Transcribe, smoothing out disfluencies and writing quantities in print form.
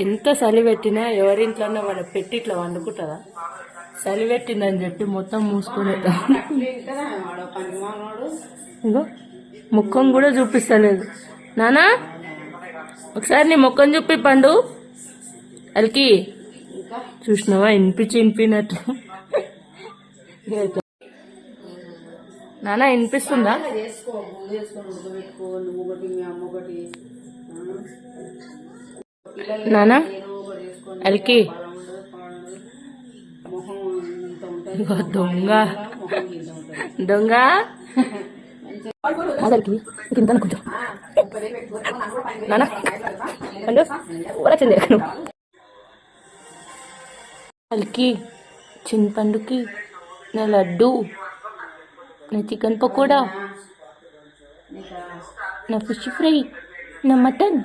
ఎంత చలి పెట్టినా ఎవరింట్లోనే వాళ్ళ పెట్టి ఇట్లా వండుకుంటుందా? చలి పెట్టిందని చెప్పి మొత్తం మూసుకునేద్దాం. ఇగో ముఖం కూడా చూపిస్తలేదు. నానా ఒకసారి నీ ముఖం చూపి పండు. అల్కి చూసినావా వినిపించినట్టు. నానా వినిపిస్తుందా? నానా అల్కి దొంగ దొంగ అసలుకి తింటాను కొంచెం. నానా పండు ఊరచింది అల్కి చింతపండుకి నా లడ్డు, నా చికెన్ పకోడా, నా ఫిష్ ఫ్రై, నా మటన్.